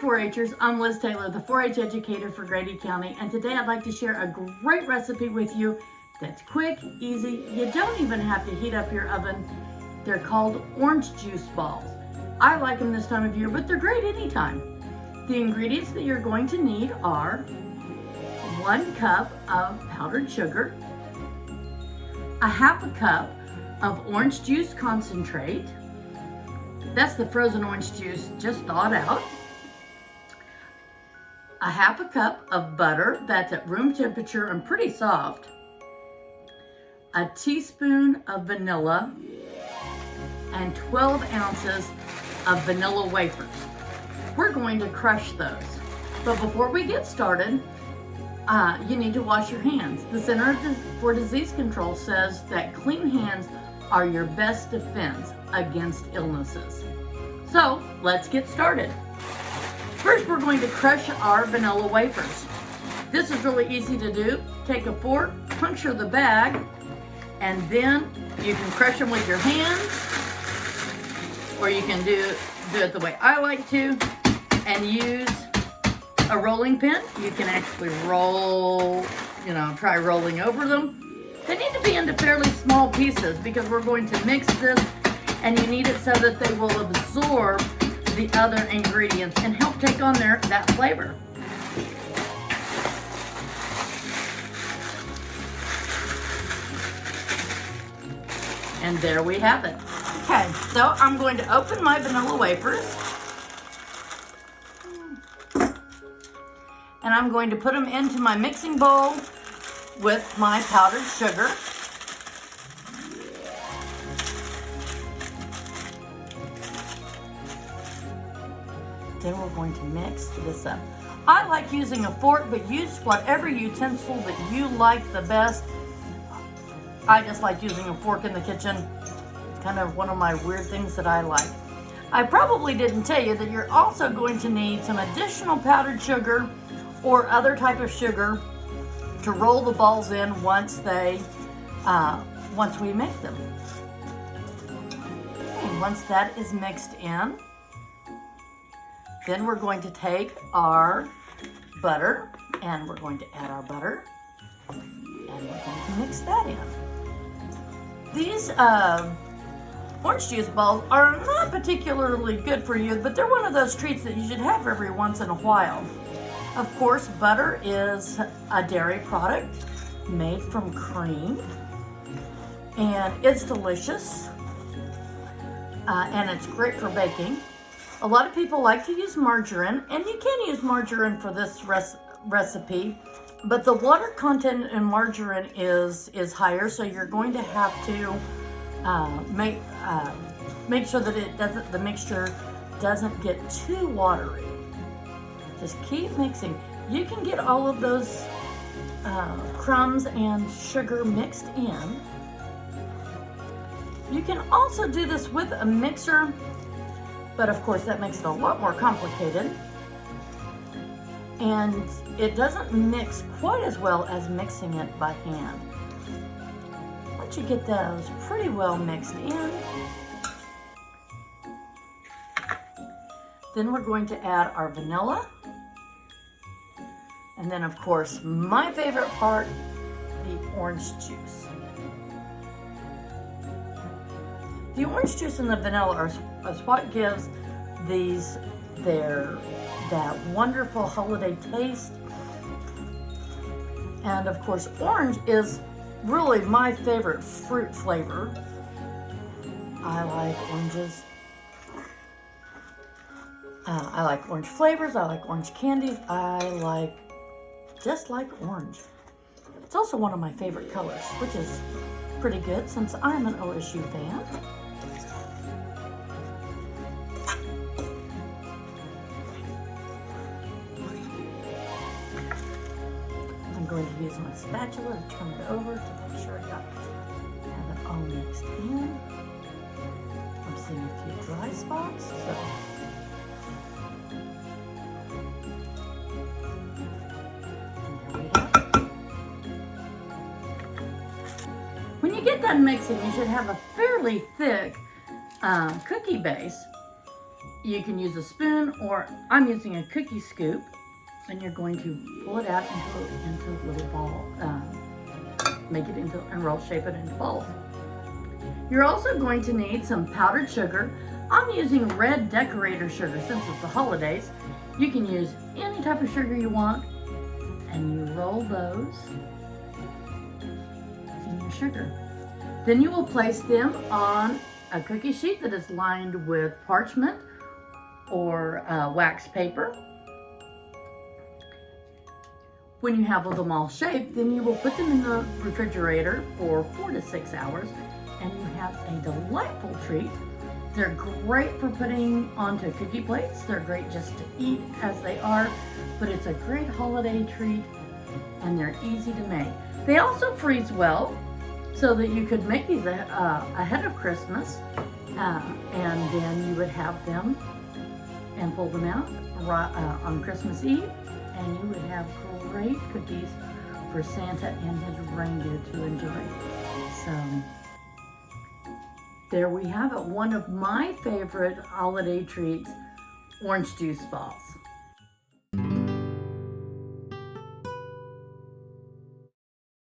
4-Hers, I'm Liz Taylor, the 4-H educator for Grady County, and today I'd like to share a great recipe with you that's quick, easy. You don't even have to heat up your oven. They're called orange juice balls. I like them this time of year, but they're great anytime. The ingredients that you're going to need are 1 cup of powdered sugar, a half a cup of orange juice concentrate. That's the frozen orange juice just thawed out. A half a cup of butter that's at room temperature and pretty soft. A teaspoon of vanilla and 12 ounces of vanilla wafers. We're going to crush those. But before we get started, you need to wash your hands. The Center for Disease Control says that clean hands are your best defense against illnesses. So let's get started. First, we're going to crush our vanilla wafers. This is really easy to do. Take a fork, puncture the bag, and then you can crush them with your hands, or you can do it the way I like to and use a rolling pin. You can actually roll, try rolling over them. They need to be into fairly small pieces because we're going to mix this, and you need it so that they will absorb the other ingredients and help take on that flavor. And there we have it. Okay, so I'm going to open my vanilla wafers, and I'm going to put them into my mixing bowl with my powdered sugar. Then we're going to mix this up. I like using a fork, but use whatever utensil that you like the best. I just like using a fork in the kitchen. It's kind of one of my weird things that I like. I probably didn't tell you that you're also going to need some additional powdered sugar or other type of sugar to roll the balls in once we make them. Okay, once that is mixed in, then we're going to take our butter, and we're going to add our butter, and we're going to mix that in. These orange juice balls are not particularly good for you, but they're one of those treats that you should have every once in a while. Of course, butter is a dairy product made from cream, and it's delicious, and it's great for baking. A lot of people like to use margarine, and you can use margarine for this recipe, but the water content in margarine is higher, so you're going to have to make sure that the mixture doesn't get too watery. Just keep mixing. You can get all of those crumbs and sugar mixed in. You can also do this with a mixer, but of course that makes it a lot more complicated. And it doesn't mix quite as well as mixing it by hand. Once you get those pretty well mixed in, then we're going to add our vanilla. And then, of course, my favorite part, the orange juice. The orange juice and the vanilla is what gives these that wonderful holiday taste. And of course, orange is really my favorite fruit flavor. I like oranges. I like orange flavors. I like orange candies. Just like orange. It's also one of my favorite colors, which is pretty good since I'm an OSU fan. I'm going to use my spatula to turn it over to make sure I have it all mixed in. I'm seeing a few dry spots, so when you get done mixing, you should have a fairly thick cookie base. You can use a spoon, or I'm using a cookie scoop, and you're going to pull it out into a little ball, make it into, and roll, shape it into balls. You're also going to need some powdered sugar. I'm using red decorator sugar since it's the holidays. You can use any type of sugar you want, and you roll those in your sugar. Then you will place them on a cookie sheet that is lined with parchment or wax paper. When you have them all shaped, then you will put them in the refrigerator for 4 to 6 hours, and you have a delightful treat. They're great for putting onto cookie plates. They're great just to eat as they are, but it's a great holiday treat, and they're easy to make. They also freeze well, so that you could make these ahead of Christmas, and then you would have them and pull them out on Christmas Eve, and you would have great cookies for Santa and his reindeer to enjoy. So there we have it, one of my favorite holiday treats, orange juice balls.